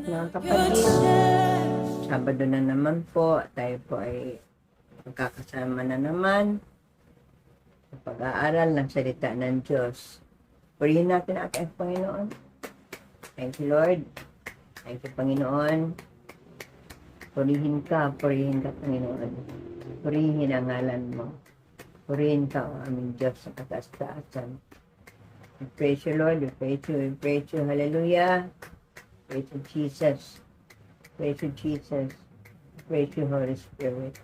lahat mga kapatid. Sabado na naman po, tayo po ay magkakasama na naman sa pag-aaral ng salita ng Diyos. Purihin natin ang ating Panginoon. Thank you, Lord. Thank you, Panginoon. Purihin ka, Panginoon. Purihin ang ngalan mo. Purihin ka, o aming Diyos, sa kataas-taasan. We praise you, Lord. We praise you. Hallelujah. Praise you, Jesus. Praise you, Jesus. Praise you, Holy Spirit.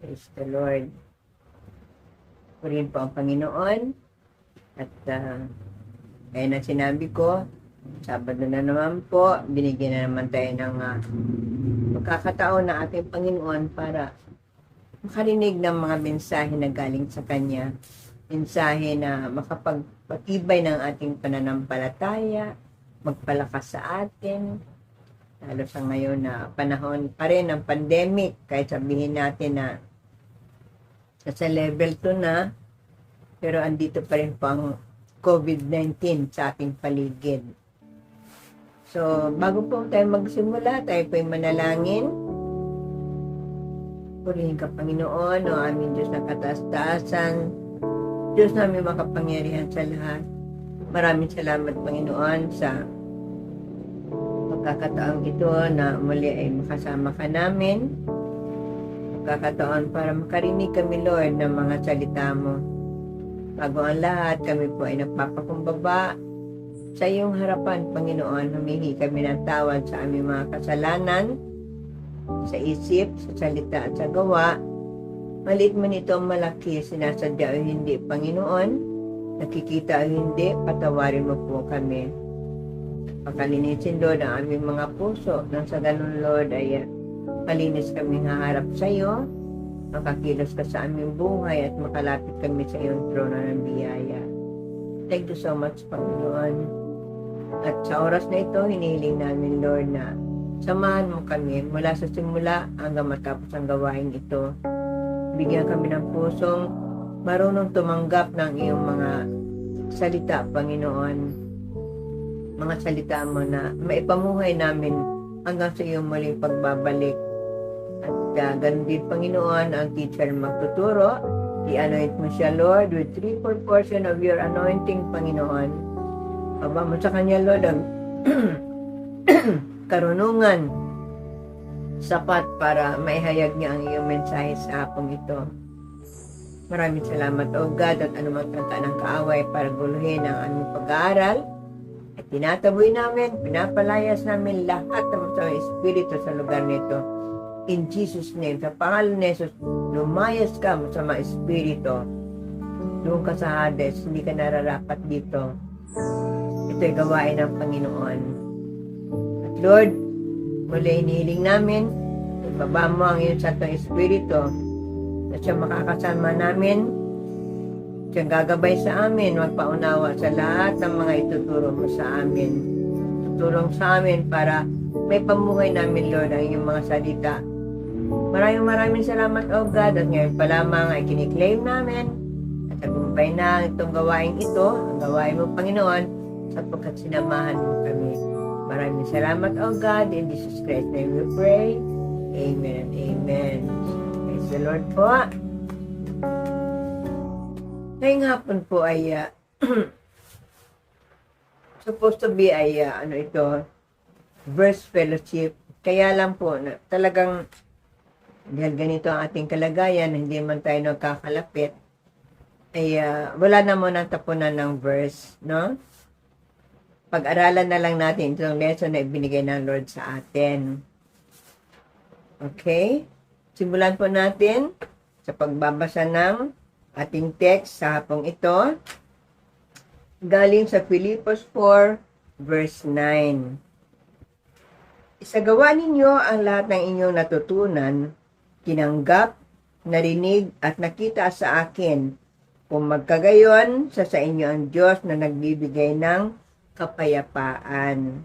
Praise the Lord. Purihin po ang Panginoon. At kaya na sinabi ko, Sabado na naman po, binigyan na naman tayo ng pagkakataon ng ating Panginoon para makarinig ng mga mensahe na galing sa Kanya. Mensahe na makapagpatibay ng ating pananampalataya, magpalakas sa atin, lalo sa ngayon na panahon pa rin ng pandemic, kahit sabihin natin na nasa level 2 na, pero andito pa rin po ang COVID-19 sa ating paligid. So, bago po tayo magsimula, tayo po ay manalangin. Purihin ka, Panginoon, o aming Diyos na kataas-taasan, Diyos namin makapangyarihan sa lahat. Maraming salamat, Panginoon, sa pagkakataon ito na muli ay makasama ka namin. Pagkakataon para makarinig kami, Lord, ng mga salita mo. Bago ang lahat, kami po ay nagpapakumbaba sa iyong harapan, Panginoon. Humingi kami ng tawad sa aming mga kasalanan, sa isip, sa salita at sa gawa. Maliit man ito ang malaki, sinasadya o hindi, Panginoon. Nakikita o hindi, patawarin mo po kami. Pakalinisin, Lord, ang aming mga puso. Nang sa ganun, Lord, ay malinis kami haharap sa iyo. Makakilos ka sa aming buhay at makalapit kami sa iyong trono ng biyaya. Thank you so much, Panginoon. At sa oras na ito, hinihiling namin, Lord, na samahan mo kami mula sa simula hanggang matapos ang gawain ito. Bigyan kami ng pusong marunong tumanggap ng iyong mga salita, Panginoon. Mga salita mo na maipamuhay namin hanggang sa iyong muling pagbabalik. At ganun din, Panginoon, ang teacher magtuturo. I-anoint mo siya, Lord, with 3/4 portion of your anointing, Panginoon. Baba mo sa kanya, Lord, ang karunungan sapat para maihayag niya ang iyong mensahe sa hapong ito. Maraming salamat, O God, at anumang kanta ng kaaway para guluhin ang aming pag-aaral. At tinataboy namin, pinapalayas namin lahat ng masamang espiritu sa lugar nito. In Jesus' name, sa pangalan ni Jesus, lumayas ka masamang espiritu. Doon ka sa Hades, hindi ka nararapat dito. Ito'y gawain ng Panginoon. At Lord, muli inihiling namin, ibaba mo ang iyong Santong Espiritu na siya makakasama namin, siya gagabay sa amin, magpaunawa sa lahat ng mga ituturo mo sa amin. Tutulong sa amin para may pamuhay namin, Lord, ang iyong mga salita. Maraming salamat, O God, at ngayon pa lamang ay kiniklaim namin at tagumpay na itong gawain ito, ang gawain mo, Panginoon, sapagkat sinamahan mo kami. Maraming salamat, O God. In Jesus Christ's name we pray. Amen and amen. Praise the Lord po. Ngayong hapon po ay supposed to be ay verse fellowship. Kaya lang po na talagang dahil ganito ang ating kalagayan, hindi man tayo nagkakalapit, ay wala na muna tapunan ng verse, no? Pag-aralan na lang natin itong lesson na ibinigay ng Lord sa atin. Okay? Simulan po natin sa pagbabasa ng ating text sa hapong ito. Galing sa Filipos 4, verse 9. Isagawa ninyo ang lahat ng inyong natutunan, tinanggap, narinig at nakita sa akin. Kung magkagayon, sa inyo ang Diyos na nagbibigay ng kapayapaan.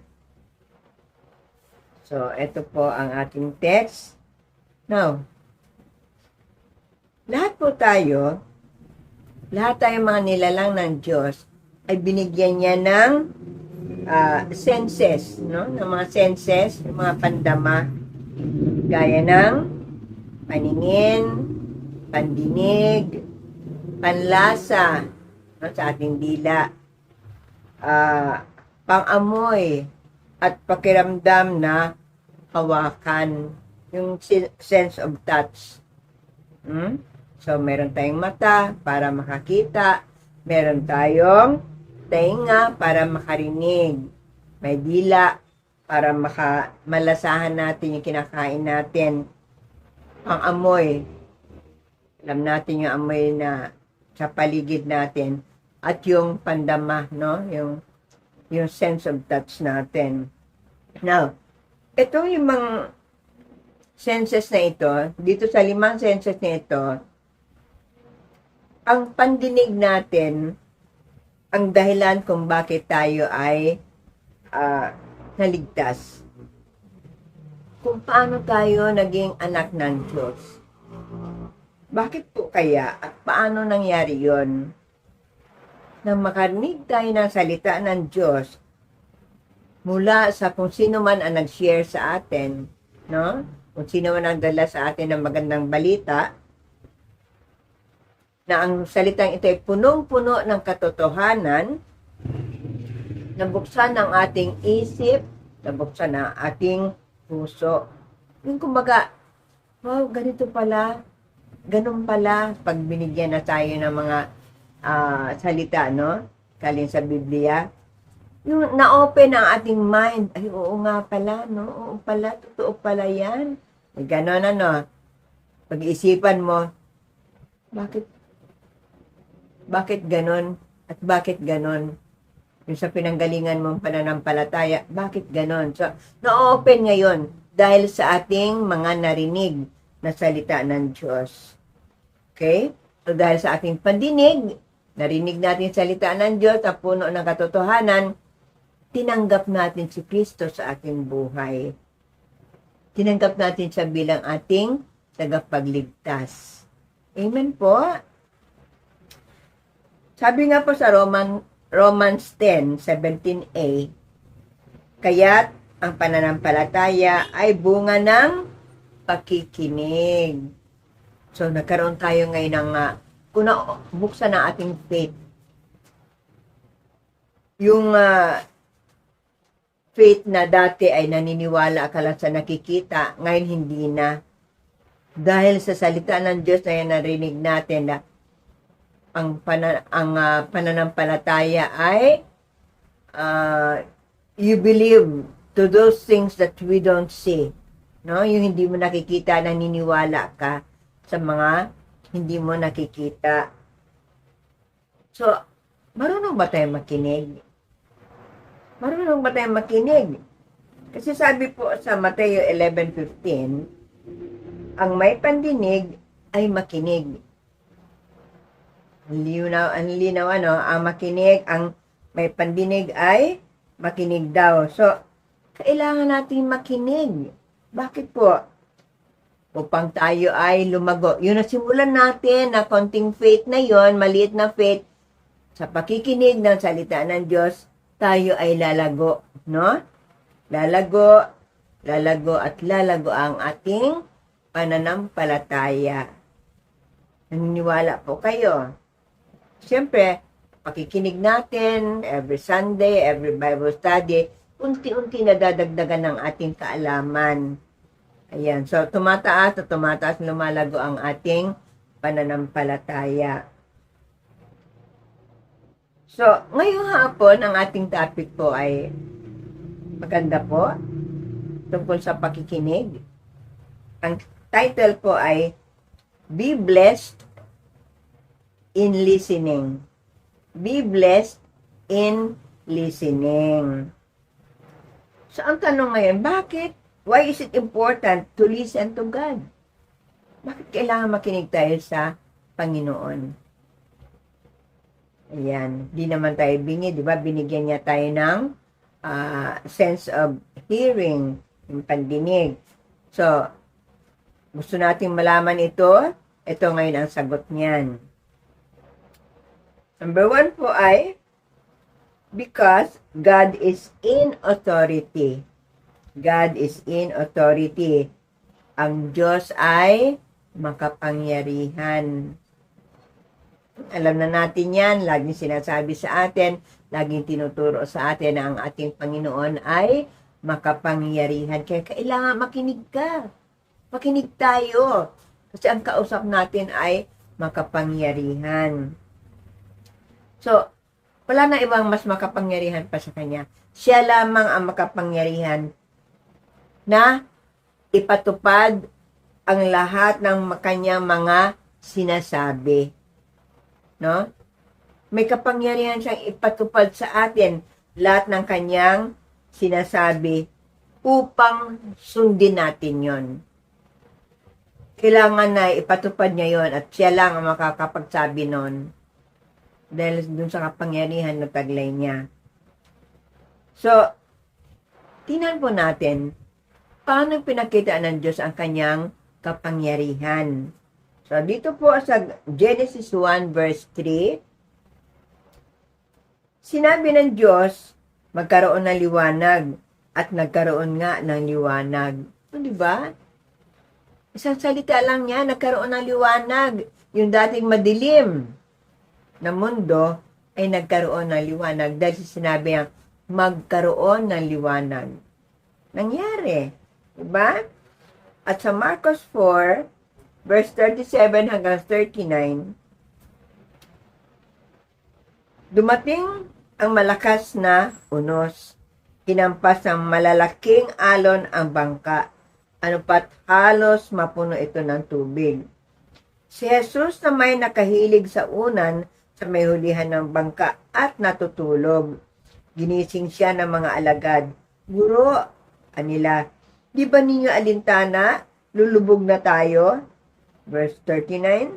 So, ito po ang ating text. Now, lahat tayong mga nilalang ng Diyos ay binigyan niya ng senses, no? Ng mga senses, ng mga pandama, gaya ng paningin, pandinig, panlasa, no, sa ating dila, pangamoy, at pakiramdam na hawakan, yung sense of touch. So, meron tayong mata para makakita, meron tayong tenga para makarinig, may dila para malasahan natin yung kinakain natin, pangamoy, alam natin yung amoy na sa paligid natin, at yung pandama, no? Yung sense of touch natin. Now, ito yung mga senses na ito, dito sa 5 senses na ito, ang pandinig natin, ang dahilan kung bakit tayo ay naligtas. Kung paano tayo naging anak ng Diyos. Bakit po kaya at paano nangyari yon? Nang makarinig tayo ng salita ng Diyos mula sa kung sino man ang nag-share sa atin, no? Kung sino man ang dala sa atin ng magandang balita, na ang salitang ito ay punong-puno ng katotohanan, nabuksan ang ating isip, nabuksan ang ating puso. Yung kumbaga, wow, ganito pala, ganun pala, pag binigyan na tayo ng mga salita, no? Galing sa Biblia, yung na-open ang ating mind, ay oo nga pala, no? Oo pala, totoo pala yan. Ganon, ano, pag-iisipan mo, bakit ganon? At bakit ganon? Yung sa pinanggalingan mong pananampalataya, bakit ganon? So, na-open ngayon dahil sa ating mga narinig na salita ng Diyos. Okay? So, dahil sa ating pandinig, narinig natin salita ng Diyos na puno ng katotohanan, tinanggap natin si Kristo sa ating buhay. Tinanggap natin siya bilang ating tagapagligtas. Amen po. Sabi nga po sa Romans 10:17a, kaya't ang pananampalataya ay bunga ng pakikinig. So, nagkaroon tayo ngayon ng kung buksan ang ating faith. Yung faith na dati ay naniniwala ka lang sa nakikita, ngayon hindi na. Dahil sa salita ng Diyos na yan narinig natin na ang pananampalataya ay you believe to those things that we don't see. No? Yung hindi mo nakikita, naniniwala ka sa mga hindi mo nakikita. So, marunong ba tayo makinig? Marunong ba tayo makinig? Kasi sabi po sa Mateo 11:15, ang may pandinig ay makinig. Ang linaw, ano, ang makinig, ang may pandinig ay makinig daw. So, kailangan natin makinig. Bakit po? Upang tayo ay lumago. Yun na simulan natin na konting faith na yon, maliit na faith, sa pakikinig ng salita ng Diyos, tayo ay lalago, no? Lalago at lalago ang ating pananampalataya. Naniniwala po kayo. Siyempre, pakikinig natin every Sunday, every Bible study, unti-unti nadadagdagan ng ating kaalaman. Ayan, so tumataas, lumalago ang ating pananampalataya. So, ngayong hapon, ang ating topic po ay maganda po, tungkol sa pakikinig. Ang title po ay Be Blessed in Listening. Be Blessed in Listening. So, ang tanong ngayon, bakit? Why is it important to listen to God? Bakit kailangan makinig tayo sa Panginoon? Ayan, di naman tayo bingi, di ba? Binigyan niya tayo ng sense of hearing, yung pandinig. So, gusto nating malaman ito. Ito ngayon ang sagot niyan. Number 1 po ay, Because God is in authority. God is in authority. Ang Diyos ay makapangyarihan. Alam na natin yan, laging sinasabi sa atin, laging tinuturo sa atin na ang ating Panginoon ay makapangyarihan. Kaya kailangan makinig ka. Makinig tayo. Kasi ang kausap natin ay makapangyarihan. So, wala na ibang mas makapangyarihan pa sa Kanya. Siya lamang ang makapangyarihan na ipatupad ang lahat ng Kanyang mga sinasabi. No? May kapangyarihan siyang ipatupad sa atin lahat ng Kanyang sinasabi upang sundin natin yon. Kailangan na ipatupad niya yon at siya lang ang makakapagsabi nun dahil dun sa kapangyarihan na taglay niya. So, tingnan po natin paano pinakita ng Diyos ang Kanyang kapangyarihan. So, dito po sa Genesis 1 verse 3, sinabi ng Diyos, magkaroon ng liwanag at nagkaroon nga ng liwanag. Di ba? Isang salita lang niya, nagkaroon ng liwanag. Yung dating madilim na mundo ay nagkaroon ng liwanag dahil sinabi niya, magkaroon ng liwanag. Nangyari. Diba? At sa Marcos 4, verse 37 hanggang 39, dumating ang malakas na unos. Hinampas ng malalaking alon ang bangka. Ano pat halos mapuno ito ng tubig. Si Jesus na may nakahilig sa unan sa may hulihan ng bangka at natutulog. Ginising siya ng mga alagad. Guro, anila, di ba ninyo alintana? Lulubog na tayo? Verse 39,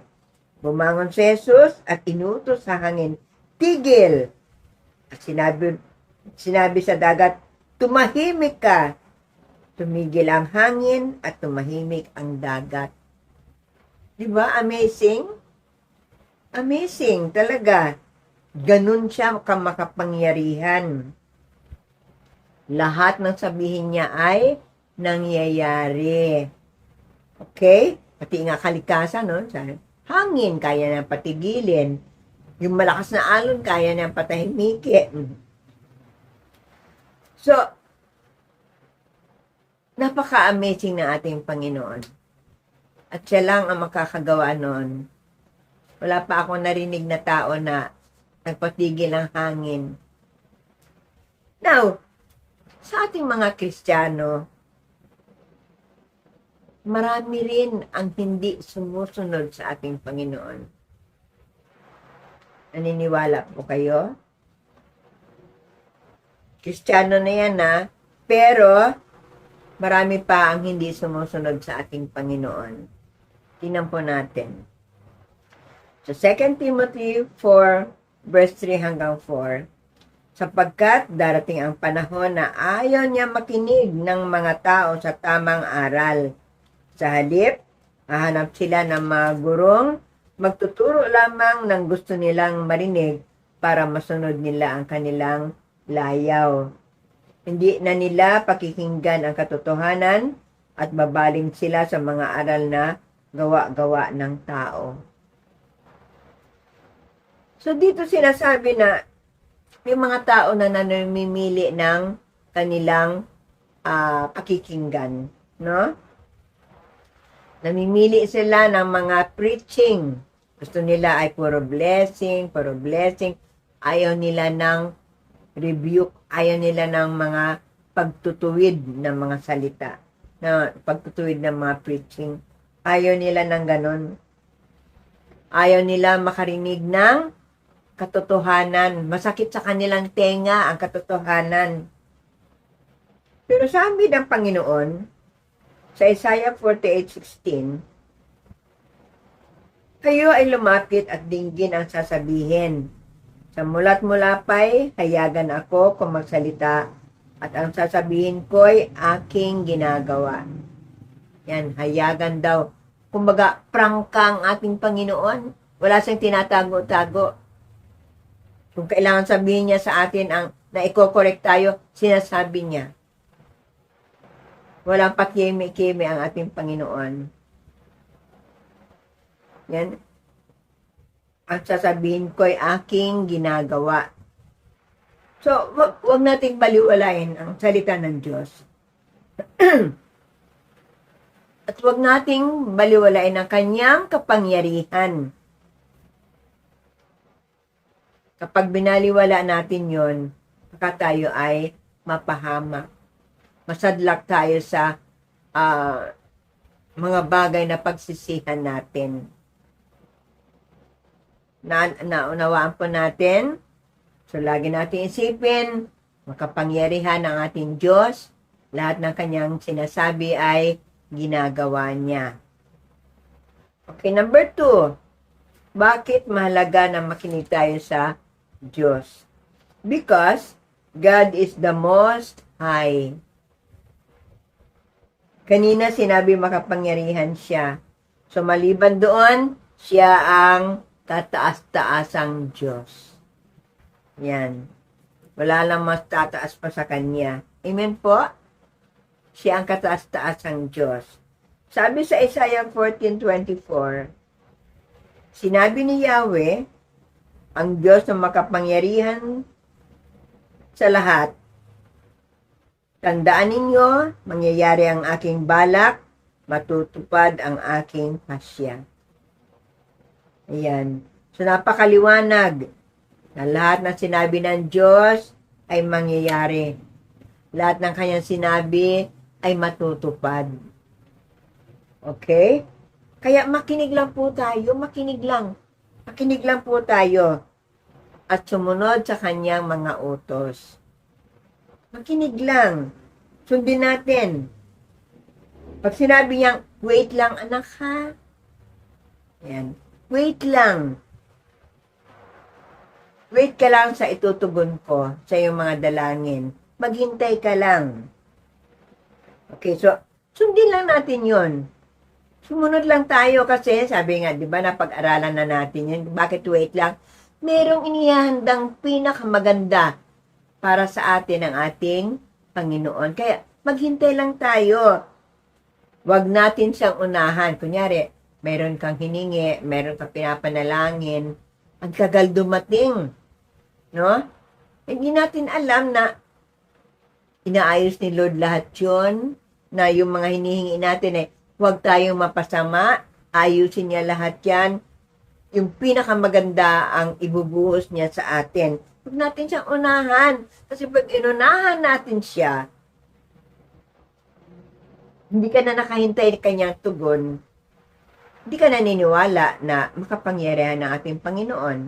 bumangon si Jesus at inutos sa hangin, tigil! At sinabi sa dagat, tumahimik ka! Tumigil ang hangin at tumahimik ang dagat. Diba? Amazing? Amazing talaga. Ganun siya makapangyarihan. Lahat ng sabihin niya ay nangyayari. Okay? Pati nga kalikasan, no? Hangin, kaya niyang patigilin. Yung malakas na alon, kaya niyang patahimikin. So, napaka-amazing ng ating Panginoon. At siya lang ang makakagawa noon. Wala pa akong narinig na tao na nagpatigil ng hangin. Now, sa ating mga Kristiyano, marami rin ang hindi sumusunod sa ating Panginoon. Naniniwala po kayo? Kristiyano na yan pero marami pa ang hindi sumusunod sa ating Panginoon. Tingnan po natin. So 2 Timothy 4 verse 3 hanggang 4, sapagkat darating ang panahon na ayaw niya makinig ng mga tao sa tamang aral. Sa halip, hahanap sila ng mga gurong magtuturo lamang ng gusto nilang marinig para masunod nila ang kanilang layaw. Hindi na nila pakikinggan ang katotohanan at babaling sila sa mga aral na gawa-gawa ng tao. So dito sinasabi na yung mga tao na namimili ng kanilang pakikinggan, no? Namimili sila ng mga preaching. Gusto nila ay puro blessing, puro blessing. Ayaw nila ng rebuke, ayaw nila ng mga pagtutuwid ng mga salita, na pagtutuwid ng mga preaching. Ayaw nila ng ganon. Ayaw nila makarinig ng katotohanan. Masakit sa kanilang tenga ang katotohanan. Pero sabi ng Panginoon, sa Isaiah 48:16, kayo ay lumapit at dinggin ang sasabihin. Sa mula't mula pa'y hayagan ako kung magsalita at ang sasabihin ko'y aking ginagawa. Yan, hayagan daw. Kumbaga, prangka ang ating Panginoon. Wala siyang tinatago-tago. Kung kailangan sabihin niya sa atin ang na i-correct tayo, sinasabi niya. Walang pakimi-kimi ang ating Panginoon. Yan. Ang sasabihin ko ay aking ginagawa. So, wag nating baliwalain ang salita ng Diyos. At wag nating baliwalain ang kanyang kapangyarihan. Kapag binaliwala natin yon, baka tayo ay mapahamak. Masadlak tayo sa mga bagay na pagsisihan natin. Naunawaan po natin. So, lagi natin isipin, makapangyarihan ang ating Diyos. Lahat ng kanyang sinasabi ay ginagawa niya. Okay, number 2. Bakit mahalaga na makinig tayo sa Diyos? Because God is the Most High. Kanina sinabi makapangyarihan siya. So maliban doon, siya ang kataas-taasang Diyos. Yan. Wala lang mas tataas pa sa Kanya. Amen po? Siya ang kataas-taasang Diyos. Sabi sa Isaiah 14:24, sinabi ni Yahweh, ang Diyos na makapangyarihan sa lahat, tandaan ninyo, mangyayari ang aking balak, matutupad ang aking pasya. Ayan. So, napakaliwanag na lahat ng sinabi ng Diyos ay mangyayari. Lahat ng kanyang sinabi ay matutupad. Okay? Kaya makinig lang po tayo, makinig lang. Makinig lang po tayo at sumunod sa kanyang mga utos. Makinig lang. Sundin natin. Pag sinabi niyang, wait lang anak ha. Yan. Wait lang. Wait ka lang sa itutugon ko sa iyong mga dalangin. Maghintay ka lang. Okay, so sundin lang natin yon. Sumunod lang tayo kasi, sabi nga, di ba, napag-aralan na natin yun. Bakit wait lang? Merong inihandang pinakamaganda para sa atin ang ating Panginoon. Kaya, maghintay lang tayo. Huwag natin siyang unahan. Kunyari, meron kang hiningi, meron kang pinapanalangin, ang tagal dumating. No? Hindi natin alam na inaayos ni Lord lahat yun, na yung mga hinihingi natin ay huwag tayong mapasama, ayusin niya lahat yan. Yung pinakamaganda ang ibubuhos niya sa atin. Huwag natin siyang unahan. Kasi pag inunahan natin siya, hindi ka na nakahintay kanyang tugon, hindi ka naniniwala na makapangyarihan ng ating Panginoon.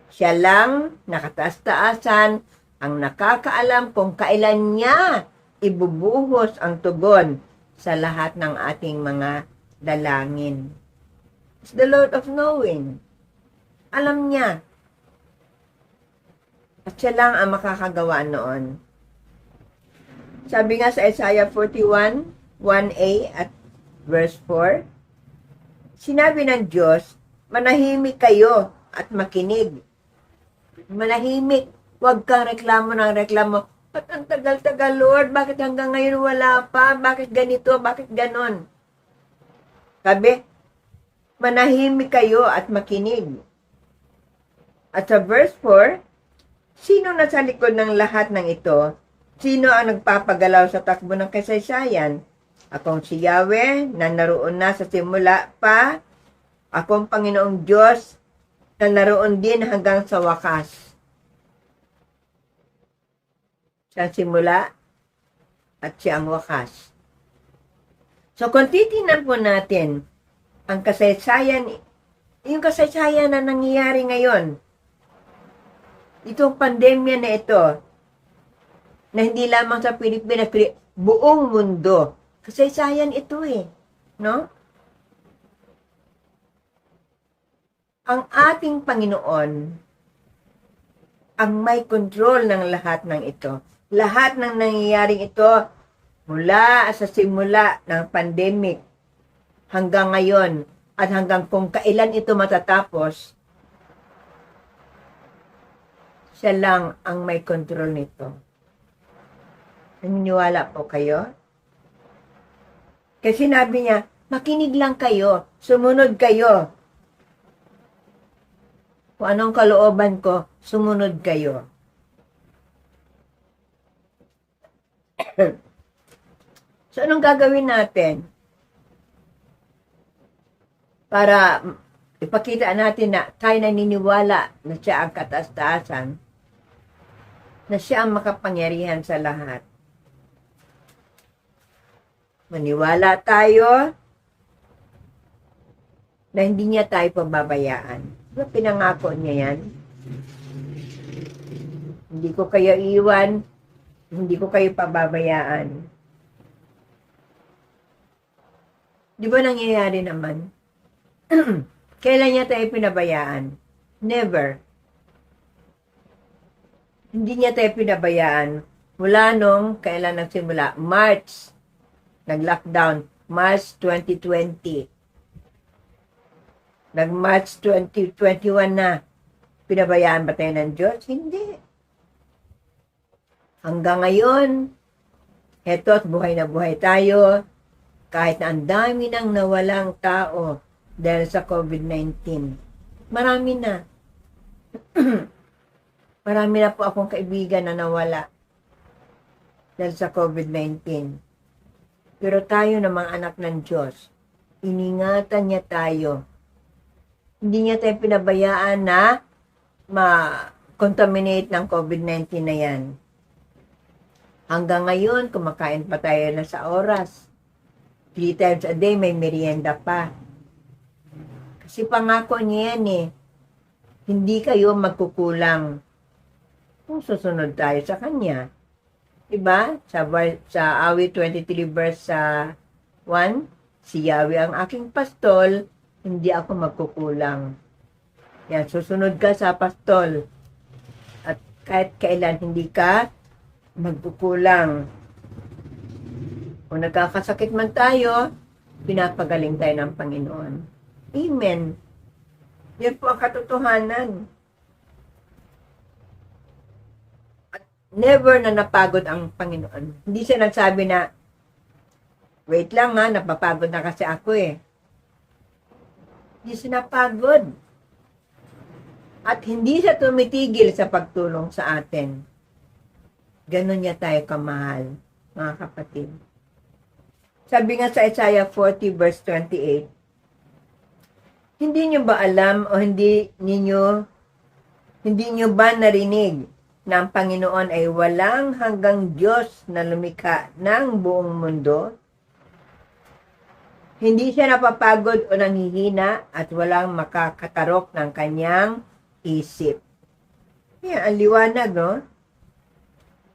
Siya lang, nakataas-taasan, ang nakakaalam kung kailan niya ibubuhos ang tugon sa lahat ng ating mga dalangin. It's the Lord of knowing. Alam niya. At siya lang ang makakagawa noon. Sabi nga sa Isaiah 41, 1a at verse 4, sinabi ng Diyos, manahimik kayo at makinig. Manahimik. Huwag kang reklamo ng reklamo. Ba't ang tagal-tagal, Lord? Bakit hanggang ngayon wala pa? Bakit ganito? Bakit ganon? Sabi, manahimik kayo at makinig. At sa verse 4, sino nasa likod ng lahat ng ito? Sino ang nagpapagalaw sa takbo ng kasaysayan? Akong si Yahweh na naroon na sa simula pa. Akong Panginoong Diyos na naroon din hanggang sa wakas. Siya simula at siya ang wakas. So, kung titingnan po natin ang kasaysayan, yung kasaysayan na nangyayari ngayon, itong pandemya na ito, na hindi lamang sa Pilipinas, buong mundo, kasaysayan ito no? Ang ating Panginoon, ang may control ng lahat ng ito. Lahat ng nangyayaring ito, mula sa simula ng pandemic hanggang ngayon at hanggang kung kailan ito matatapos, Siya lang ang may control nito. Naniniwala po kayo? Kasi sinabi niya, makinig lang kayo, sumunod kayo. Kung anong kalooban ko, sumunod kayo. So, anong gagawin natin? Para ipakita natin na tayo naniniwala na siya ang kataas-taasan, na siya ang makapangyarihan sa lahat. Maniwala tayo na hindi niya tayo pababayaan. Diba pinangako niya yan? Hindi ko kayo iwan, hindi ko kayo pababayaan. Di ba nangyayari naman? Kailan niya tayo pinabayaan? Never. Hindi niya tayo pinabayaan. Mula nung kailan nagsimula? March. Nag-lockdown. March 2020. Nag-March 2021 na. Pinabayaan ba tayo ng Diyos? Hindi. Hanggang ngayon, eto at buhay na buhay tayo. Kahit na ang dami nang nawalang tao dahil sa COVID-19. Marami na. Marami na po akong kaibigan na nawala dahil sa COVID-19. Pero tayo na mga anak ng Diyos, iningatan niya tayo. Hindi niya tayo pinabayaan na ma-contaminate ng COVID-19 na yan. Hanggang ngayon, kumakain pa tayo na sa oras. 3 times a day, may merienda pa. Kasi pangako niya yan eh. Hindi kayo magkukulang kung susunod tayo sa Kanya. Diba? Sa awit 23 verse 1, si Yahweh ang aking pastol, hindi ako magkukulang. Yan, susunod ka sa pastol. At kahit kailan hindi ka magkukulang. Kung nagkakasakit man tayo, pinapagaling tayo ng Panginoon. Amen. Yan po ang katotohanan. At never na napagod ang Panginoon. Hindi siya nagsabi na, wait lang ha, napapagod na kasi ako eh. Hindi siya napagod. At hindi siya tumitigil sa pagtulong sa atin. Ganon niya tayo kamahal, mga kapatid. Sabi nga sa Isaiah 40 verse 28, hindi nyo ba alam o hindi nyo ba narinig na ang Panginoon ay walang hanggang Diyos na lumikha ng buong mundo? Hindi siya napapagod o nanghihina at walang makakatarok ng kanyang isip. Yan, ang liwanag, no?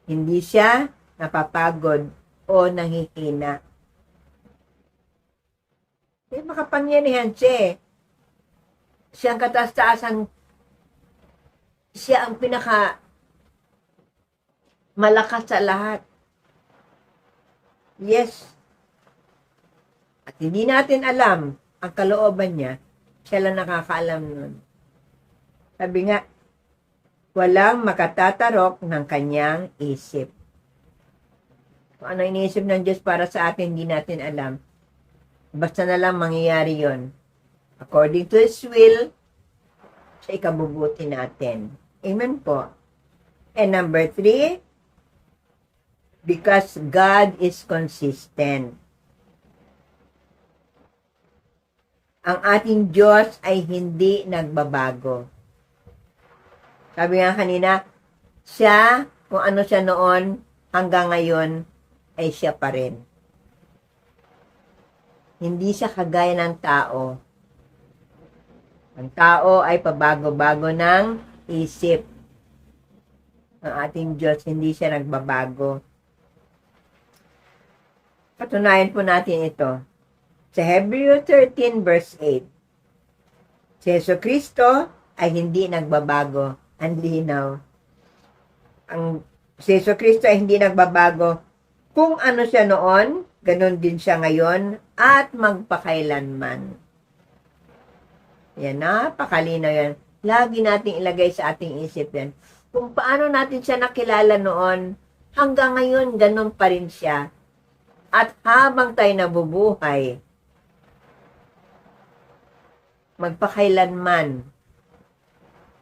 Hindi siya napapagod o nanghihina. May makapangyarihan siya. Siya ang kataas-taasan. Siya ang pinaka malakas sa lahat. Yes. At hindi natin alam ang kalooban niya. Siya lang nakakaalam nun. Sabi nga, walang makatatarok ng kanyang isip. Kung ano iniisip ng Diyos para sa atin, hindi natin alam. Basta na lang mangyayari yon. According to His will, sa ikabubuti natin. Amen po. And number 3, because God is consistent. Ang ating Diyos ay hindi nagbabago. Sabi nga kanina, siya, kung ano siya noon, hanggang ngayon, ay siya pa rin. Hindi siya kagaya ng tao. Ang tao ay pabago-bago ng isip. Ang ating Diyos, hindi siya nagbabago. Patunayan po natin ito. Sa Hebreo 13 verse 8. Si Jesucristo ay hindi nagbabago. Ang linaw. Si Jesucristo ay hindi nagbabago. Kung ano siya noon, ganon din siya ngayon at magpakailanman. Yan, napakalinaw yan. Lagi nating ilagay sa ating isip yan. kung paano natin siya nakilala noon, hanggang ngayon, ganun pa rin siya. At habang tayo nabubuhay, magpakailanman,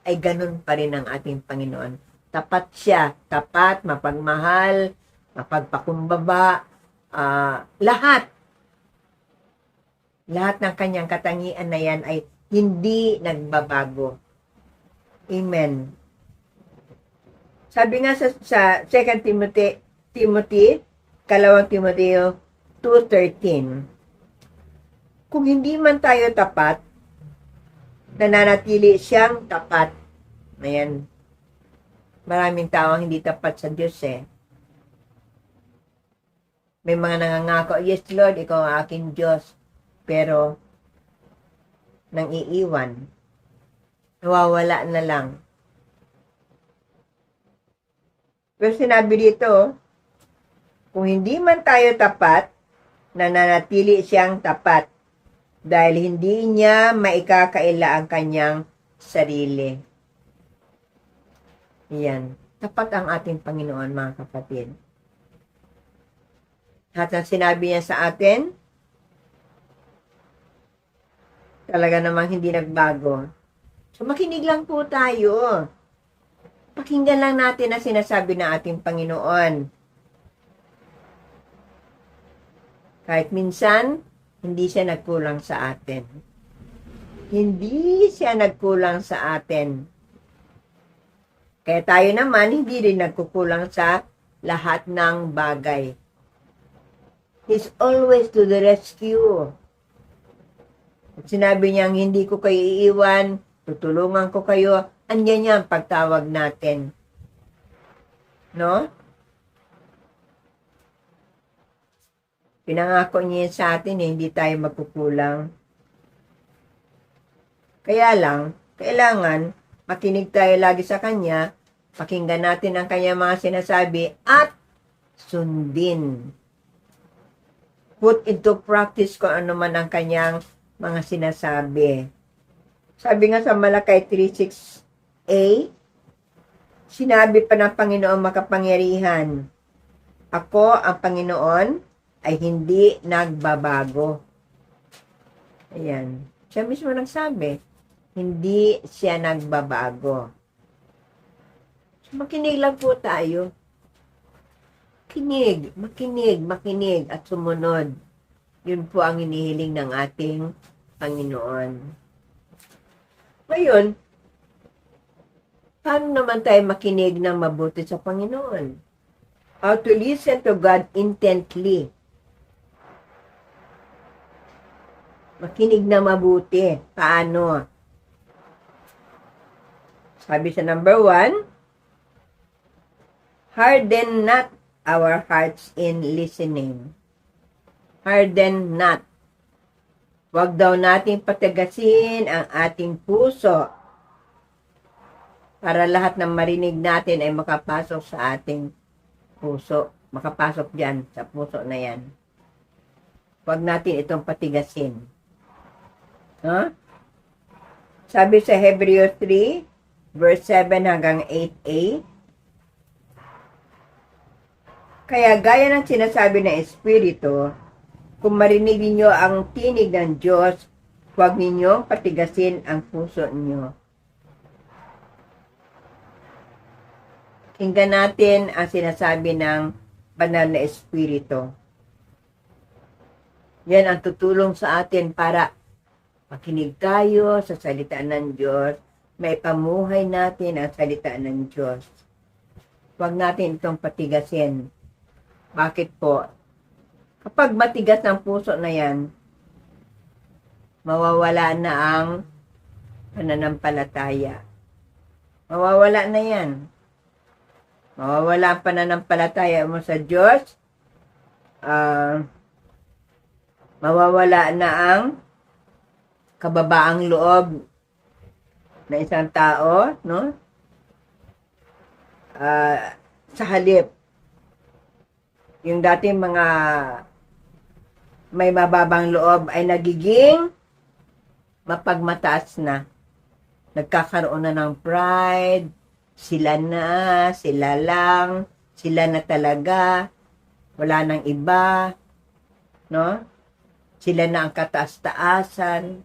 ay ganun pa rin ang ating Panginoon. Tapat siya, tapat, mapagmahal, mapagpakumbaba, lahat. Lahat ng kanyang katangian na yan ay hindi nagbabago. Amen. Sabi nga sa 2 Timothy, kalawang Timoteo 2:13, kung hindi man tayo tapat, nananatili siyang tapat. Ayan. Maraming tao ang hindi tapat sa Diyos eh. May mga nangangako, yes Lord, ikaw ang aking Diyos. Pero, nang iiwan, nawawala na lang. Pero sinabi dito, kung hindi man tayo tapat, nananatili siyang tapat dahil hindi niya maikakaila ang kanyang sarili. Yan. Tapat ang ating Panginoon, mga kapatid. At ang sinabi niya sa atin, talaga namang hindi nagbago. So, makinig lang po tayo. Pakinggan lang natin ang sinasabi ng ating Panginoon. Kahit minsan, hindi siya nagkulang sa atin. Hindi siya nagkulang sa atin. Kaya tayo naman, hindi rin nagkukulang sa lahat ng bagay. He's always to the rescue. At sinabi niyang, hindi ko kayo iiwan, tutulungan ko kayo, andyan niya ang pagtawag natin. No? Pinangako niya sa atin, hindi tayo magkukulang. Kaya lang, kailangan, makinig tayo lagi sa Kanya, pakinggan natin ang Kanyang mga sinasabi, at sundin. Put into practice kung ano man ang Kanyang mga sinasabi. Sabi nga sa Malakay 3:6a, sinabi pa ng Panginoon makapangyarihan, ako ang Panginoon ay hindi nagbabago. Ayan. Siya mismo nagsabi, hindi siya nagbabago. So, makinig lang po tayo. Makinig at sumunod. Yun po ang inihiling ng ating Panginoon. Ngayon, paano naman tayo makinig ng mabuti sa Panginoon? How to listen to God intently. Makinig na mabuti. Paano? Sabi sa number 1, harden not our hearts in listening. Harden not. Huwag daw nating patagasin ang ating puso para lahat ng marinig natin ay makapasok sa ating puso. Makapasok dyan sa puso na yan. Huwag natin itong patigasin. Huh? Sabi sa Hebrews 3, verse 7 hanggang 8a, kaya gaya ng sinasabi ng Espiritu, kung marinig ninyo ang tinig ng Diyos, huwag ninyong patigasin ang puso ninyo. Tingnan natin ang sinasabi ng Banal na Espiritu. Yan ang tutulong sa atin para makinig tayo sa salita ng Diyos, may pamuhay natin ang salita ng Diyos. Huwag natin itong patigasin. Bakit po? Kapag matigas ang puso na yan, mawawala na ang pananampalataya. Mawawala na yan. Mawawala ang pananampalataya mo sa Diyos. Mawawala na ang kababaang loob na isang tao, no? Sa halip, yung dating mga may mababang loob ay nagiging mapagmataas na. Nagkakaroon na ng pride, sila na, sila lang, sila na talaga, wala nang iba, no? Sila na ang kataas-taasan.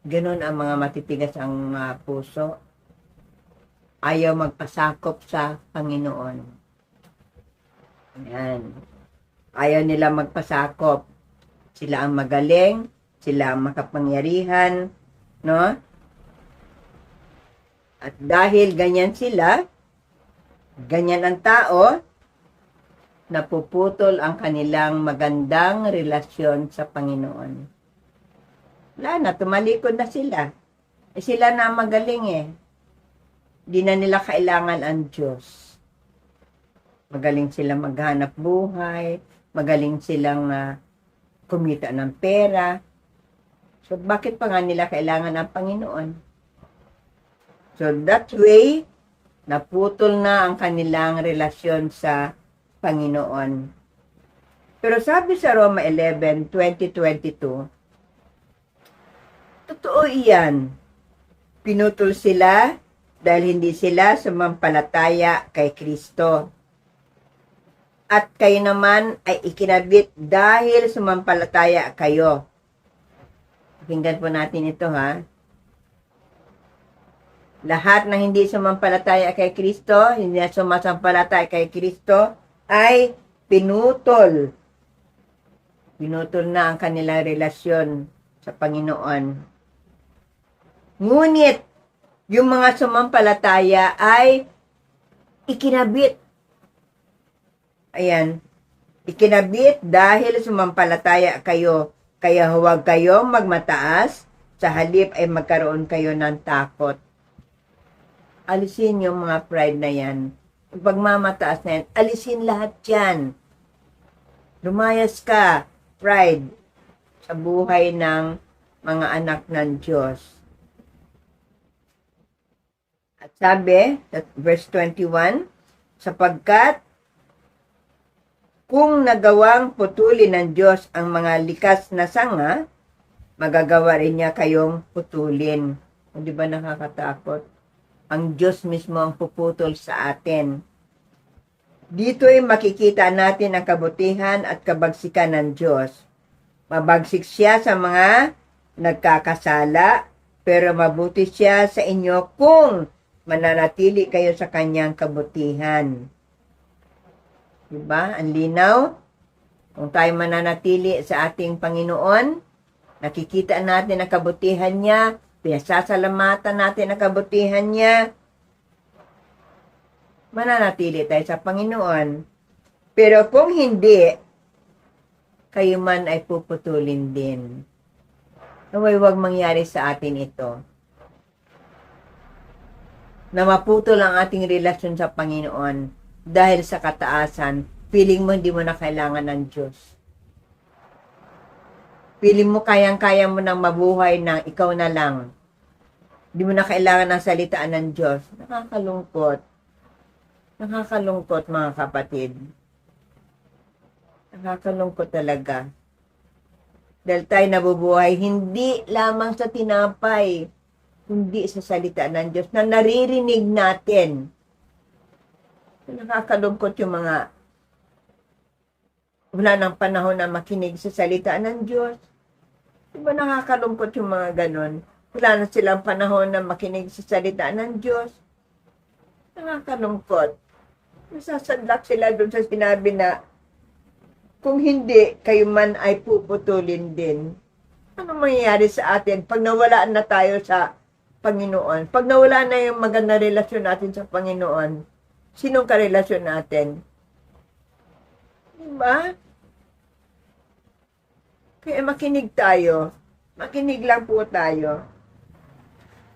Ganun ang mga matitigas ang puso. Ayaw magpasakop sa Panginoon. Ayan. Ayaw nila magpasakop. Sila ang magaling, sila ang makapangyarihan, no? At dahil ganyan sila, ganyan ang tao, napuputol ang kanilang magandang relasyon sa Panginoon. Wala na, tumalikod na sila. Sila na magaling Di na nila kailangan ang Diyos. Magaling silang maghanap buhay, magaling silang kumita ng pera. So, bakit pa nga nila kailangan ng Panginoon? So, that way, naputol na ang kanilang relasyon sa Panginoon. Pero sabi sa Roma 11:20-22, totoo iyan. Pinutol sila dahil hindi sila sumampalataya kay Kristo. At kayo naman ay ikinabit dahil sumampalataya kayo. Pakinggan po natin ito Lahat na hindi sumampalataya kay Kristo, hindi na sumasampalataya kay Kristo, ay pinutol. Pinutol na ang kanilang relasyon sa Panginoon. Ngunit, yung mga sumampalataya ay ikinabit. Ayan. Ikinabit dahil sumampalataya kayo. Kaya huwag kayong magmataas, sa halip ay magkaroon kayo ng takot. Alisin yung mga pride na yan. Yung pagmamataas na yan, alisin lahat yan. Lumayas ka, pride, sa buhay ng mga anak ng Diyos. At sabi, verse 21, sapagkat kung nagawang putulin ng Diyos ang mga likas na sanga, magagawa rin niya kayong putulin. O, di ba nakakatakot? Ang Diyos mismo ang puputol sa atin. Dito'y makikita natin ang kabutihan at kabagsikan ng Diyos. Mabagsik siya sa mga nagkakasala, pero mabuti siya sa inyo kung mananatili kayo sa kanyang kabutihan. Diba? Ang linaw. Kung tayo mananatili sa ating Panginoon, nakikita natin ang kabutihan niya, pinasasalamatan natin ang kabutihan niya, mananatili tayo sa Panginoon. Pero kung hindi, kayo man ay puputulin din. Naway huwag mangyari sa atin ito. Na maputol ang ating relasyon sa Panginoon dahil sa kataasan, feeling mo hindi mo na kailangan ng Diyos. Feeling mo kayang-kaya mo nang mabuhay na ikaw na lang. Hindi mo na kailangan ng salitaan ng Diyos. Nakakalungkot. Nakakalungkot, mga kapatid. Nakakalungkot talaga. Dahil tayo nabubuhay, hindi lamang sa tinapay, kundi sa salita ng Diyos na naririnig natin. Nakakalungkot yung mga wala nang panahon na makinig sa salita ng Diyos. Diba nakakalungkot yung mga ganon? Wala na silang panahon na makinig sa salita ng Diyos. Nakakalungkot. Nasasadlak sila doon sa sinabi na kung hindi, kayo man ay puputulin din. Ano mangyayari sa atin pag nawala na tayo sa Panginoon? Pag nawala na yung maganda relasyon natin sa Panginoon, sinong karelasyon natin? Diba? Kaya makinig tayo. Makinig lang po tayo.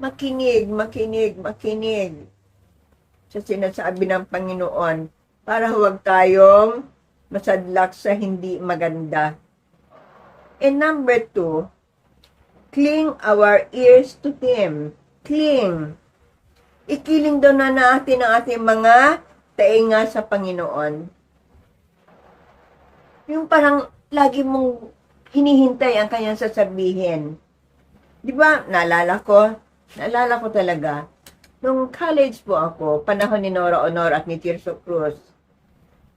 Makinig, makinig, makinig sa sinasabi ng Panginoon para huwag tayong masadlak sa hindi maganda. And number 2, cling our ears to Him. Cling. Ikiling daw na natin ang ating mga tainga sa Panginoon. Yung parang lagi mong hinihintay ang kanyang sasabihin. Di ba? Naalala ko talaga. Nung college po ako, panahon ni Nora Honor at ni Tirso Cruz,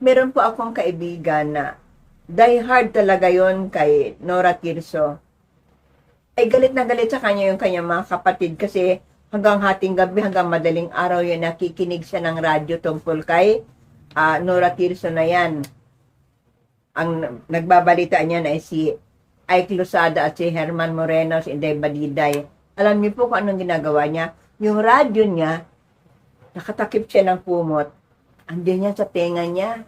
meron po akong kaibigan na die hard talaga yon kay Nora Tirso. Ay galit na galit sa kanya yung kanyang mga kapatid kasi hanggang hating gabi, hanggang madaling araw yun, nakikinig siya ng radyo tungkol kay Nora Tirso na yan. Ang nagbabalita niya na si Ike Losada at si Herman Moreno, si Inday Badiday. Alam niyo po kung anong ginagawa niya? Yung radyo niya, nakatakip siya ng kumot. Andiyan yan sa tenga niya.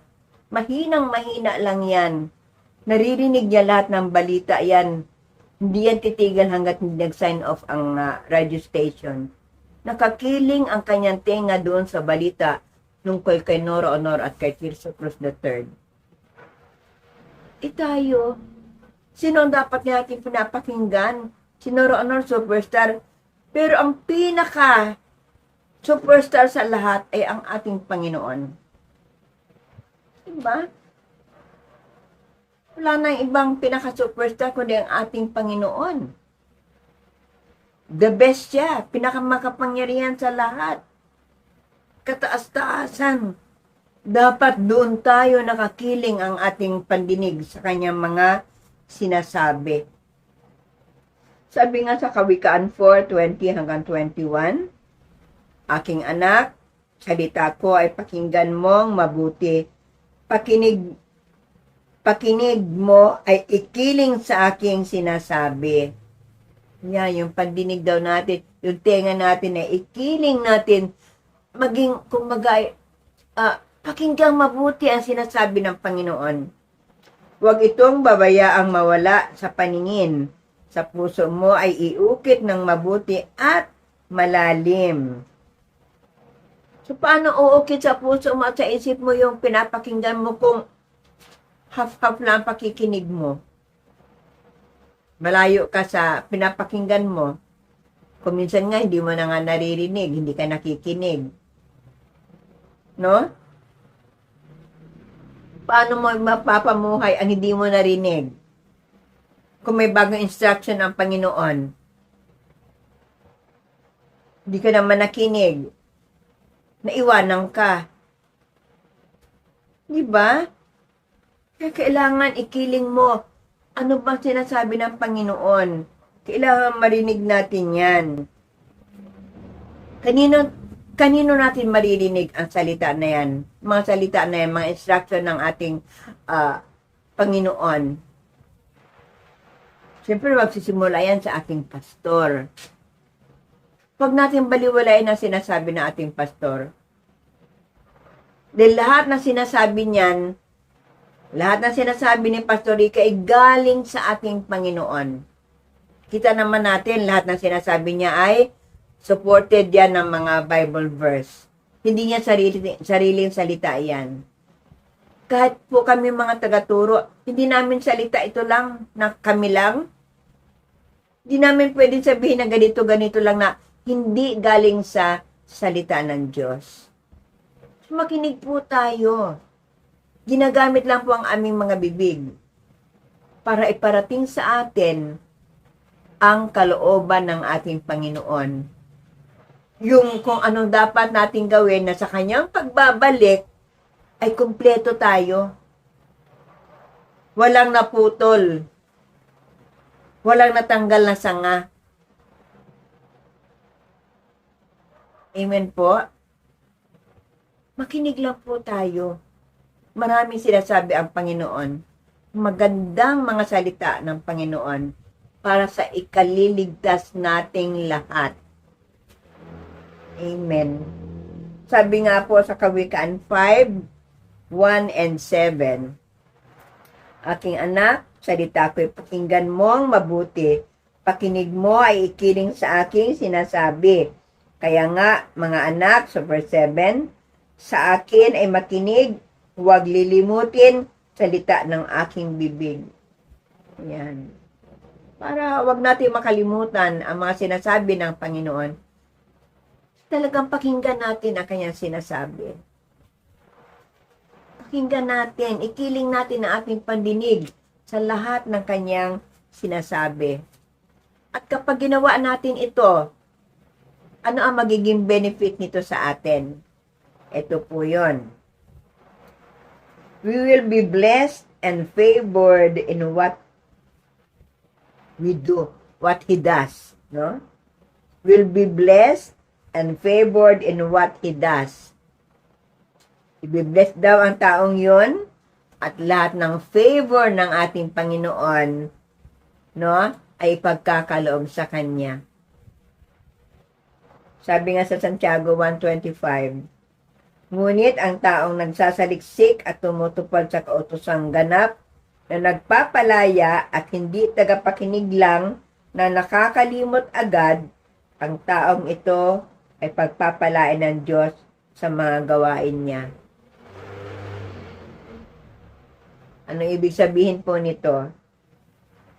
Mahinang mahina lang yan. Naririnig niya lahat ng balita yan. Hindi yan titigil hanggat hindi nag-sign off ang radio station. Nakakiling ang kanyang tenga doon sa balita tungkol kay Nora Honor at kay Tirso Cruz III. Tayo, sino ang dapat natin pinapakinggan? Si Nora Honor, superstar. Pero ang pinaka superstar sa lahat ay ang ating Panginoon. Diba? Wala nang ibang pinaka-superstar kundi ang ating Panginoon. The best siya. Pinakamakapangyarihan sa lahat. Kataas-taasan. Dapat doon tayo nakakiling ang ating pandinig sa kanyang mga sinasabi. Sabi nga sa Kawikaan 4:20 hanggang 21, aking anak, salita ko ay pakinggan mong mabuti. Pakinig mo ay ikiling sa aking sinasabi. Yan, yung pandinig daw natin, yung tenga natin ay ikiling natin, maging, kumbaga, pakinggang mabuti ang sinasabi ng Panginoon. Huwag itong babayaang mawala sa paningin. Sa puso mo ay iukit ng mabuti at malalim. So, paano uukit sa puso mo at sa isip mo yung pinapakinggan mo kung half-half lang pakikinig mo? Malayo ka sa pinapakinggan mo. Kung minsan nga, hindi mo na nga naririnig, hindi ka nakikinig. No? Paano mo mapapamuhay ang hindi mo narinig? Kung may bagong instruction ang Panginoon, hindi ka naman nakinig, naiwanan ka. Diba? Kaya kailangan ikiling mo, ano bang sinasabi ng Panginoon? Kailangan marinig natin yan. Kanino natin maririnig ang salita na yan? Mga salita na yan, mga instruction ng ating Panginoon. Siyempre, magsisimula yan sa ating pastor. Huwag natin baliwalain ang sinasabi ng ating pastor. Dahil lahat ng sinasabi niyan, lahat ng sinasabi ni Pastor Rica ay galing sa ating Panginoon. Kita naman natin, lahat ng sinasabi niya ay supported yan ng mga Bible verse. Hindi niya sariling salita yan. Kahit po kami mga tagaturo, hindi namin salita ito lang na kami lang. Hindi namin pwedeng sabihin na ganito lang na hindi galing sa salita ng Diyos. So, makinig po tayo. Ginagamit lang po ang aming mga bibig para iparating sa atin ang kalooban ng ating Panginoon. Yung kung anong dapat nating gawin na sa kanyang pagbabalik ay kumpleto tayo. Walang naputol. Walang natanggal na sanga. Amen po. Makinig lang po tayo. Maraming sinasabi ang Panginoon. Magandang mga salita ng Panginoon para sa ikaliligtas nating lahat. Amen. Sabi nga po sa Kawikaan 5:1 and 7, aking anak, salita ko'y pakinggan mong mabuti. Pakinig mo ay ikiling sa aking sinasabi. Kaya nga, mga anak, so verse 7, sa akin ay makinig, huwag lilimutin salita ng aking bibig. Yan. Para huwag natin makalimutan ang mga sinasabi ng Panginoon. Talagang pakinggan natin ang kanyang sinasabi. Pakinggan natin, ikiling natin ang ating pandinig sa lahat ng kanyang sinasabi. At kapag ginawa natin ito, Ano ang magiging benefit nito sa atin? Ito po yun. We will be blessed and favored in what we do, what He does. No? Will be blessed and favored in what He does. Ibi-bless daw ang taong yun at lahat ng favor ng ating Panginoon, no, ay ipagkakaloob sa Kanya. Sabi nga sa Santiago 1:25, ngunit ang taong nagsasaliksik at tumutupad sa kautosang ganap na nagpapalaya at hindi tagapakinig lang na nakakalimot agad, ang taong ito ay pagpapalain ng Diyos sa mga gawain niya. Ano ibig sabihin po nito?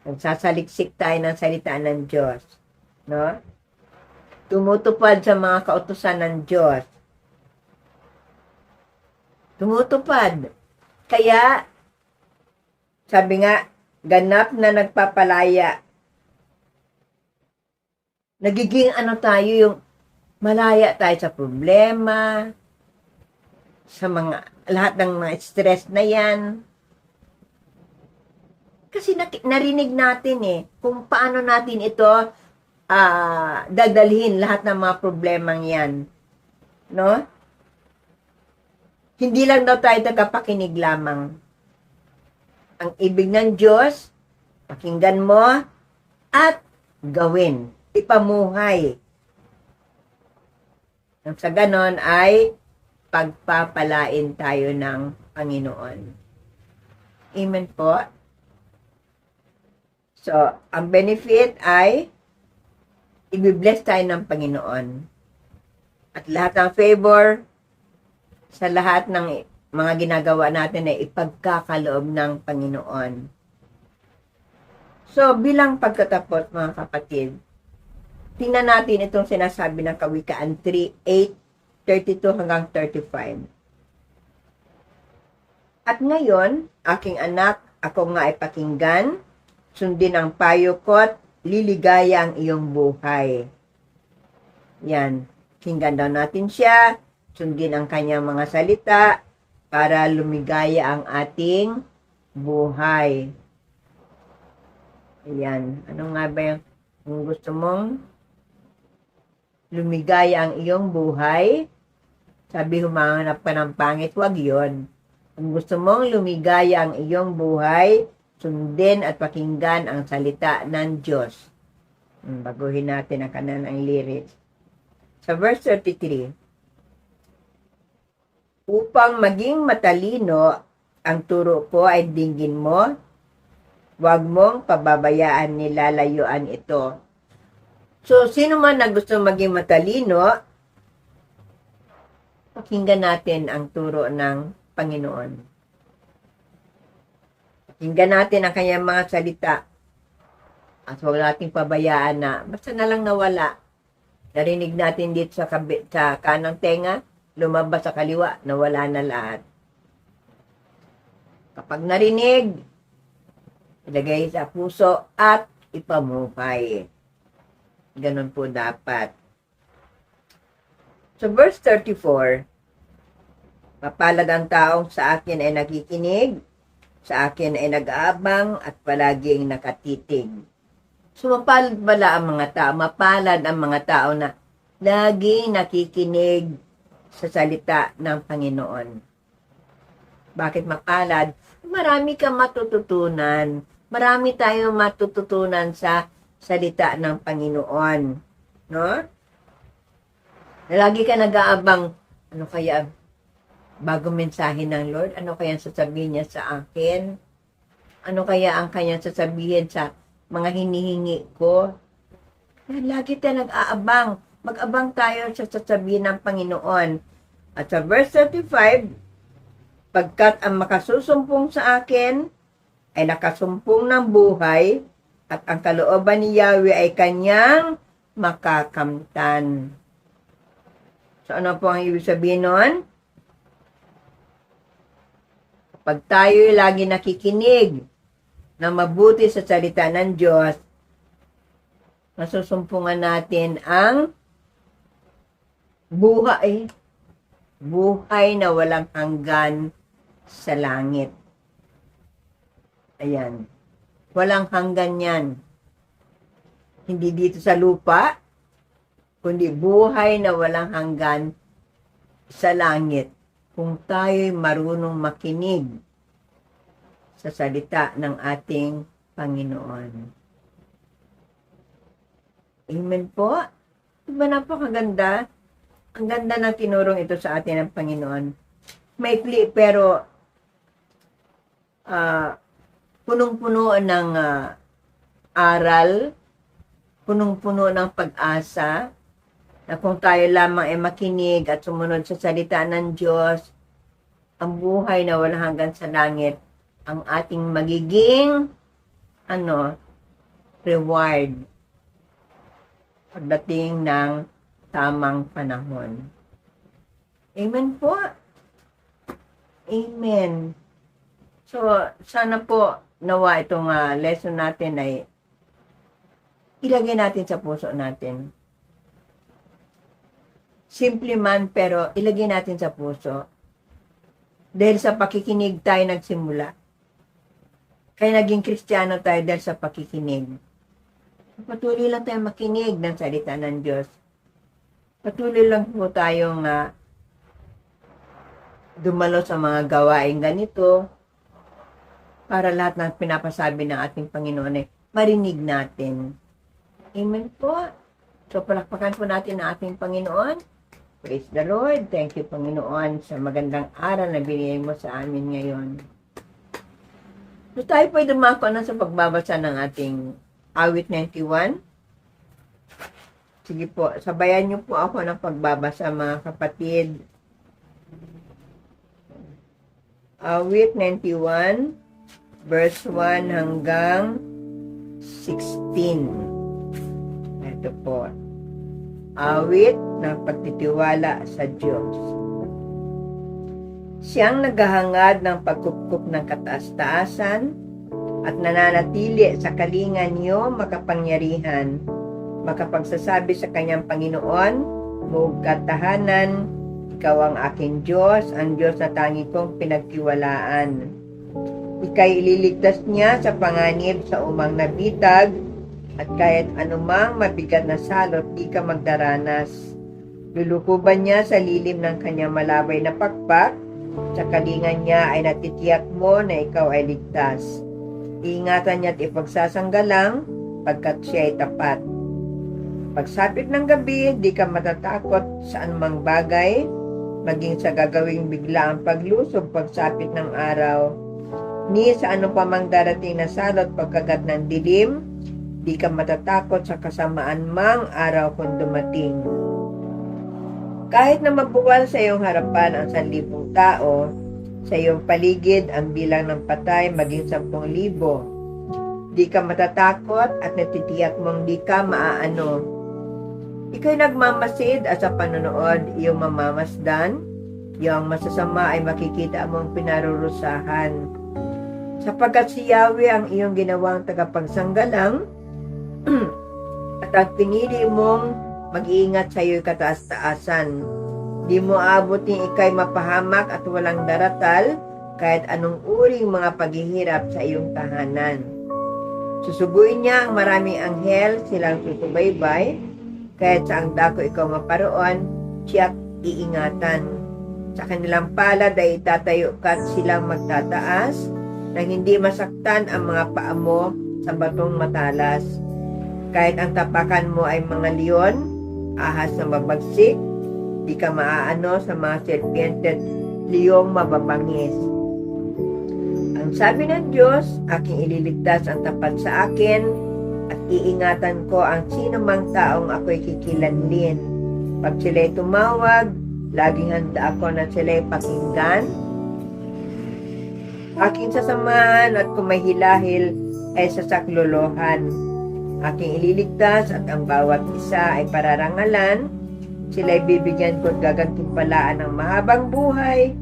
Nagsasaliksik tayo ng salita ng Diyos, no? Tumutupad sa mga kautusan ng Diyos. Tumutupad. Kaya, sabi nga, ganap na nagpapalaya. Nagiging tayo, yung malaya tayo sa problema, sa lahat ng mga stress na yan. Kasi narinig natin kung paano natin ito dadalhin lahat ng mga problemang yan. No? Hindi lang daw tayo tagapakinig lamang. Ang ibig ng Diyos, pakinggan mo at gawin. Ipamuhay. Nang sa ganon ay pagpapalain tayo ng Panginoon. Amen po. So, ang benefit ay ibibless tayo ng Panginoon. At lahat ng favor sa lahat ng mga ginagawa natin ay ipagkakaloob ng Panginoon. So, bilang pagkatapos mga kapatid, tingnan natin itong sinasabi ng Kawikaan 3:8-32 hanggang 35. At ngayon, aking anak, ako nga ay pakinggan, sundin ang payo ko't liligaya ang iyong buhay. Yan. Pakinggan daw natin siya, sundin ang kanyang mga salita para lumigaya ang ating buhay. Ayan. Ano nga ba yung kung gusto mong lumigaya ang iyong buhay? Sabi, humanap ka ng pangit, wag yon. Kung gusto mong lumigaya ang iyong buhay, sundin at pakinggan ang salita ng Diyos. Baguhin natin ang kanang lyrics. Sa verse 33, upang maging matalino, ang turo ko ay dinggin mo, huwag mong pababayaan nilalayuan ito. So, sino man na gusto maging matalino, pakinggan natin ang turo ng Panginoon. Pakinggan natin ang kanyang mga salita. At huwag nating pabayaan na basta na lang nawala. Narinig natin dito sa kanang tenga, lumabas sa kaliwa, nawala na lahat. Kapag narinig, ilagay sa puso at ipamuhay. Ganun po dapat. So verse 34, mapalad ang taong sa akin ay nakikinig, sa akin ay nag-aabang at palaging nakatitig. So mapalad pala ang mga tao, mapalad ang mga tao na laging nakikinig sa salita ng Panginoon. Bakit mapalad? Marami kang matututunan. Marami tayong matututunan sa salita ng Panginoon. No? Lagi ka nag-aabang, ano kaya bago mensahe ng Lord? Ano kaya sasabihin niya sa akin? Ano kaya ang kanyang sasabihin sa mga hinihingi ko? Lagi tayo nag-aabang. Mag-abang tayo sa sasabihin ng Panginoon. At sa verse 35, pagkat ang makasusumpong sa akin ay nakasumpong ng buhay at ang kalooban ni Yahweh ay kanyang makakamtan. So ano po ang ibig sabihin nun? Pag tayo lagi nakikinig na mabuti sa salita ng Diyos, masusumpungan natin ang buhay, buhay na walang hanggan sa langit. Ayan. Walang hanggan yan. Hindi dito sa lupa, kundi buhay na walang hanggan sa langit. Kung tayo'y marunong makinig sa salita ng ating Panginoon. Amen po. Diba napakaganda? Ang ganda ng tinurong ito sa atin ng Panginoon. Maikli pero punong-puno ng aral, punong-puno ng pag-asa, na kung tayo lamang ay makinig at sumunod sa salita ng Diyos, ang buhay na walang hanggan sa langit, ang ating magiging reward pagdating ng tamang panahon. Amen po. Amen. So, sana po nawa itong lesson natin ay ilagay natin sa puso natin. Simple man, pero ilagay natin sa puso. Dahil sa pakikinig tayo nagsimula. Kaya naging Kristiyano tayo dahil sa pakikinig. Patuloy lang tayo makinig ng salita ng Diyos. Patuloy lang po tayong dumalo sa mga gawain ganito para lahat ng pinapasabi ng ating Panginoon ay marinig natin. Amen po. So, palakpakan po natin ang ating Panginoon. Praise the Lord. Thank you, Panginoon, sa magandang aral na binigay mo sa amin ngayon. So, tayo po ay dumako na sa pagbabasa ng ating awit 91. Sige po, sabayan niyo po ako ng pagbabasa, mga kapatid. Awit 91, verse 1 hanggang 16. Ito po. Awit ng pagtitiwala sa Diyos. Siyang naghahangad ng pagkupkup ng kataas-taasan at nananatili sa kalingan niyo makapangyarihan, makapagsasabi sa kanyang Panginoon, Muog katahanan, ikaw ang aking Diyos, ang Diyos na tangi kong pinagtiwalaan. Ika'y ililigtas niya sa panganib sa umang nabitag, at kahit anumang mabigat na salot, di ka magdaranas. Lulukuban niya sa lilim ng kanyang malabay na pakpak, sa kalingan niya ay natitiyak mo na ikaw ay ligtas. Iingatan niya at ipagsasanggalang, pagkat siya ay tapat. Pagsapit ng gabi, di ka matatakot sa anumang bagay, maging sa gagawing bigla ang paglusob pagsapit ng araw, ni sa anumang darating na salot pagkagat ng dilim, di ka matatakot sa kasamaan mang araw kung dumating. Kahit na mabuwal sa iyong harapan ang 1,000 tao, sa iyong paligid ang bilang ng patay maging 10,000, di ka matatakot at natitiyak mong di ka maaano. Ika'y nagmamasid at sa panonood iyong mamamasdan, iyong masasama ay makikita mong pinarurusahan. Sapagkat si Yahweh ang iyong ginawang tagapagsanggalang, at ang pinili mong mag-iingat sa iyo'y kataas-taasan. Di mo abutin ika'y mapahamak at walang daratal, kahit anong uring mga paghihirap sa iyong tahanan. Susubuin niya ang maraming anghel, silang susubaybay, kahit sa ang dako ikaw maparoon, siya't iingatan. Sa kanilang palad ay itatayo ka at silang magtataas, nang hindi masaktan ang mga paa mo sa batong matalas. Kahit ang tapakan mo ay mga leon, ahas na mabagsik, di ka maaano sa mga serpiente at liyong mababangis. Ang sabi ng Diyos, aking ililigtas ang tapat sa akin, at iingatan ko ang sino mang taong ako'y kikilanlin. Pag sila'y tumawag, laging handa ako na sila'y pakinggan. Aking sasamahan at kung may hilahil ay sasaklolohan. Aking ililigtas at ang bawat isa ay pararangalan. Sila'y bibigyan ko at gagantimpalaan ng mahabang buhay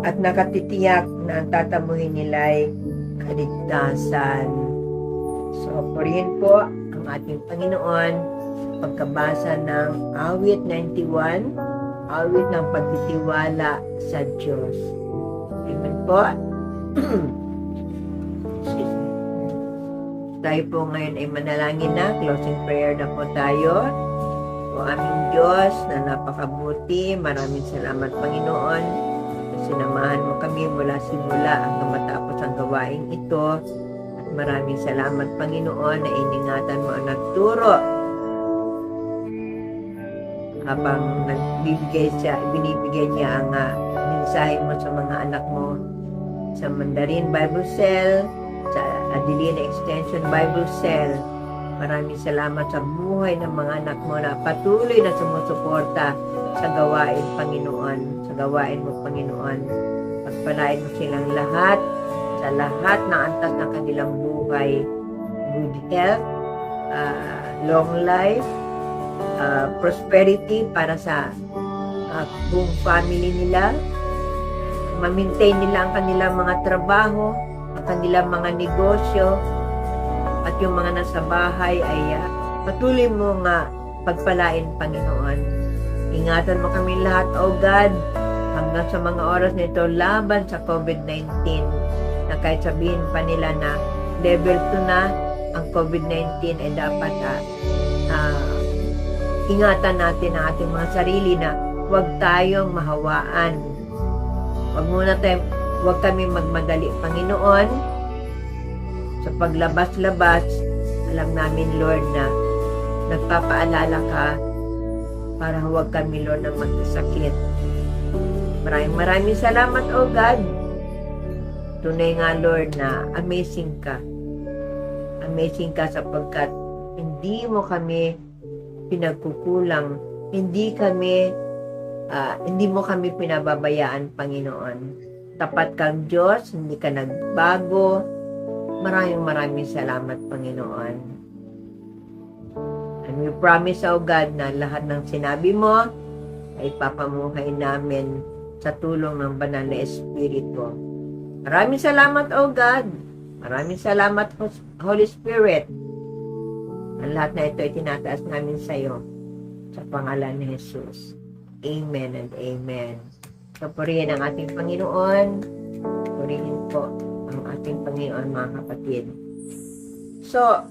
at nakatitiyak na ang tatamuhin nila'y kaligtasan. So, purihin po ang ating Panginoon pagkabasa ng awit 91, awit ng pagtitiwala sa Diyos. Amen po. Tayo po ngayon ay manalangin na. Closing prayer na po tayo. O aming Diyos na napakabuti, maraming salamat Panginoon. Sinamahan mo kami mula simula hanggang matapos ang gawain ito. At maraming salamat Panginoon na iningatan mo ang nagturo. Habang binibigay niya ang mensahe mo sa mga anak mo sa Mandarin Bible Cell, sa Adelina Extension Bible Cell. Maraming salamat sa buhay ng mga anak mo na patuloy na sumusuporta sa gawain, Panginoon. Sa gawain mo, Panginoon. Pagpalain mo silang lahat, sa lahat ng antas ng kanilang buhay. Good health, long life, prosperity para sa buong family nila. Ma-maintain nila ang kanilang mga trabaho, ang kanilang mga negosyo, at yung mga nasa bahay ay patuloy mo nga pagpalain, Panginoon. Ingatan mo kami lahat, O God, hanggang sa mga oras nito laban sa COVID-19, na kahit sabihin pa nila na level 2 na ang COVID-19 ay dapat ingatan natin ang ating mga sarili na huwag tayong mahawaan. Huwag kami magmadali, Panginoon. Sa paglabas-labas, alam namin, Lord, na nagpapaalala ka para huwag kami, Lord, na magkasakit. Maraming salamat, O God. Tunay nga, Lord, na amazing ka. Amazing ka sapagkat hindi mo kami pinagkukulang. Hindi mo kami pinababayaan, Panginoon. Tapat kang Diyos, hindi ka nagbago. Maraming salamat, Panginoon. And we promise, O God, na lahat ng sinabi mo ay papamuhay namin sa tulong ng Banal na Espiritu. Maraming salamat, O God. Maraming salamat, Holy Spirit. Ang lahat na ito ay tinataas namin sa iyo sa pangalan ni Jesus. Amen and amen. So, purihin ang ating Panginoon. Purihin po ang ating Panginoon, mga kapatid. So,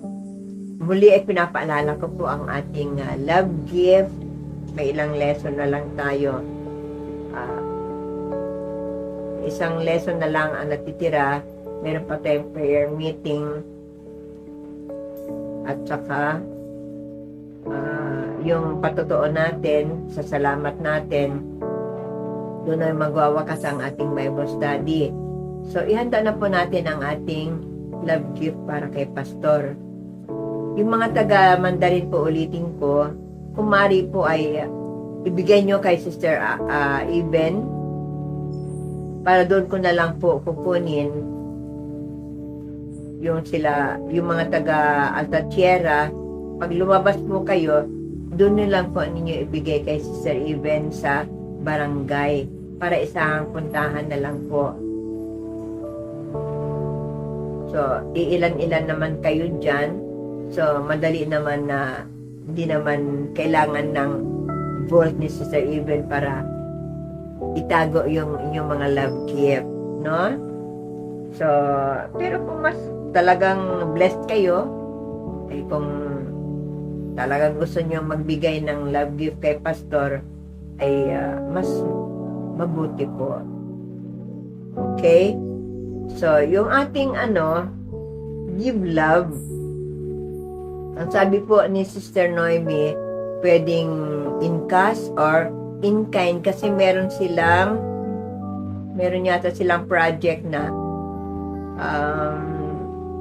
muli ay pinapaalala ko po ang ating love gift. May ilang lesson na lang tayo. Isang lesson na lang ang natitira. Meron pa tayong prayer meeting. At saka, yung patotoo natin, sa salamat natin, doon ay magwawakas ang ating Bible study. So, ihanda na po natin ang ating love gift para kay Pastor. Yung mga taga-Mandarin po, ulitin ko, kumari po ay ibigay nyo kay Sister Eben para doon ko na lang po kukunin yung mga taga-Altachiera. Pag lumabas po kayo, doon na lang po ninyo ibigay kay Sister Eben sa barangay para isang puntahan na lang po. So, iilan-ilan naman kayo dyan. So, madali naman na hindi naman kailangan ng vault ni Sister Eben para itago yung inyong mga love gift, no? So, pero kung mas talagang blessed kayo, ay kung talagang gusto nyo magbigay ng love gift kay Pastor, ay mas mabuti po. Okay? So, yung ating give love, ang sabi po ni Sister Noemi, pwedeng in cash or in kind kasi meron yata silang project na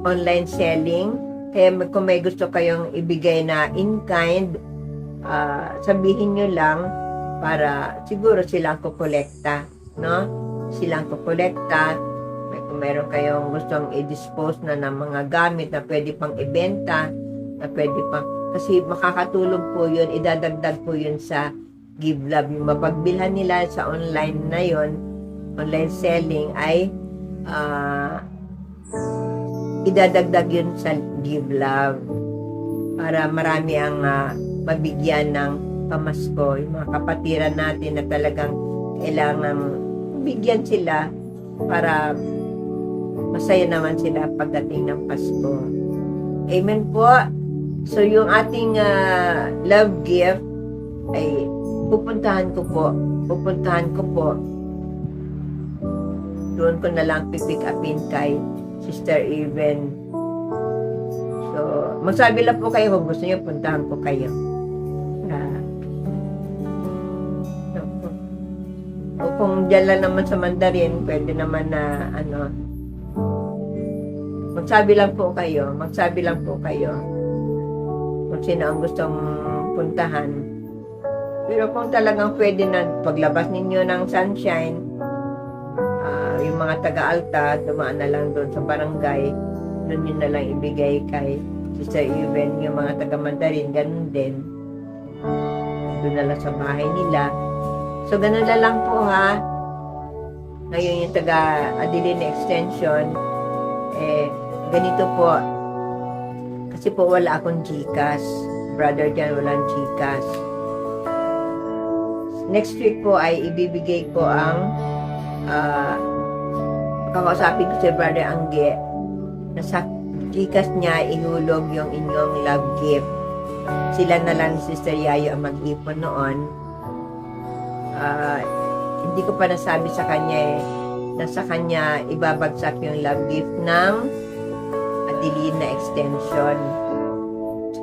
online selling. Kaya kung may gusto kayong ibigay na in kind, sabihin nyo lang para siguro silang kukolekta, no? Silang kukolekta. Kung meron kayong gustong i-dispose na ng mga gamit na pwede pang ibenta, na pwede pang, kasi makakatulong po yun, idadagdag po yun sa Give Love. Yung mapagbilhan nila sa online na yun, online selling, ay idadagdag yun sa Give Love para marami ang mabigyan ng pamasko. Yung mga kapatiran natin na talagang kailangan bigyan sila para masaya naman sila pagdating ng Pasko. Amen po. So, yung ating love gift ay pupuntahan ko po. Doon ko na lang pipick upin kay Sister Even. So, magsabi lang po kayo kung gusto niyo, puntahan ko kayo. O kung dyan lang naman sa Mandarin, pwede naman na magsabi lang po kayo kung sino ang gustong puntahan. Pero kung talagang pwede na paglabas ninyo ng Sunshine, yung mga taga-alta, dumaan na lang doon sa barangay, doon yun na lang ibigay kay Sister Even. Yung mga taga-Mandarin, ganun din. Doon na lang sa bahay nila. So, ganun na lang po ha. Ngayon yung taga-Adeline Extension, ganito po. Kasi po wala akong GCash. Brother dyan, walang GCash. Next week po ay ibibigay ko ang kakausapin ko si Brother Angge na sa GCash niya ihulog yung inyong love gift. Sila na lang ni Sister Yayo ang mag-ipon noon. Hindi ko pa nasabi sa kanya na sa kanya ibabagsak yung love gift ng Adelina Extension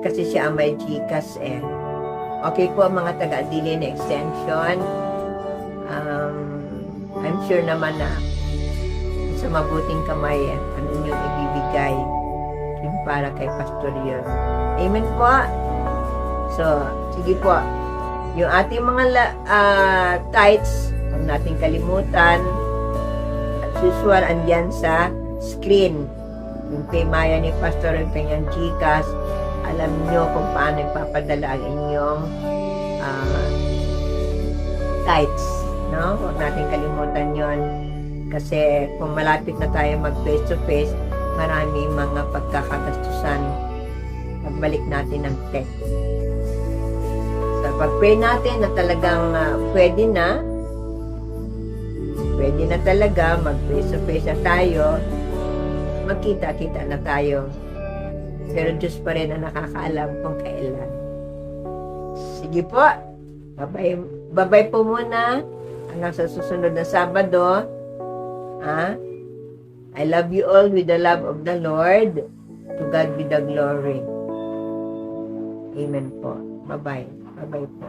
kasi siya ang may GCash Okay po mga taga Adelina Extension, I'm sure naman na sa mabuting kamay ano yung ibibigay yung para kay Pastor yun. Amen po. So sige po, yung ating mga tithes, huwag nating kalimutan. As usual, andyan sa screen. Yung kay Maya ni Pastor, yung kanyang GCash, alam nyo kung paano ipapadala ang inyong tithes. No? Huwag nating kalimutan yon. Kasi kung malapit na tayo mag face to face, maraming mga pagkakagastusan. Pagbalik natin ng tech. Pag-pray natin na talagang pwede na talaga mag-face to face na tayo, magkita-kita na tayo. Pero Diyos pa rin ang nakakaalam kung kailan. Sige po, bye po muna hanggang sa susunod na Sabado. I love you all with the love of the Lord. To God be the glory. Amen po. Bye-bye. Bye-bye po.